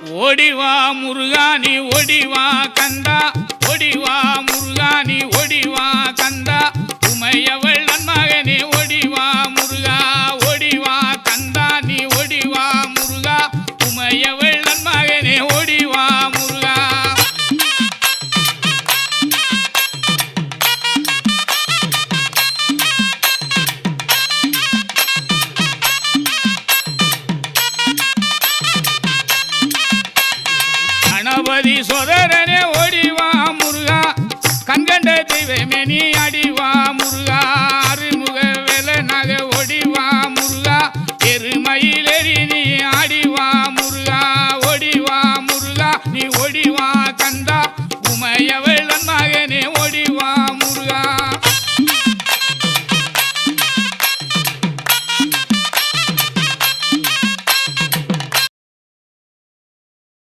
ஓடிவா முருகா நீ ஓடிவா கந்தா, ஓடிவா முருகா நீ ஓடிவா கந்தா, உமையவள் நன்மகனே ஓடிவா முருகா, ஓடிவா கந்தா நீ ஓடிவா முருகா, உமையவள் நன்மகனே ஓடிவா முருகா. கணபதி சோதரனே ஓடிவா முருகா, கண்கண்ட தெய்வமே நீ அடி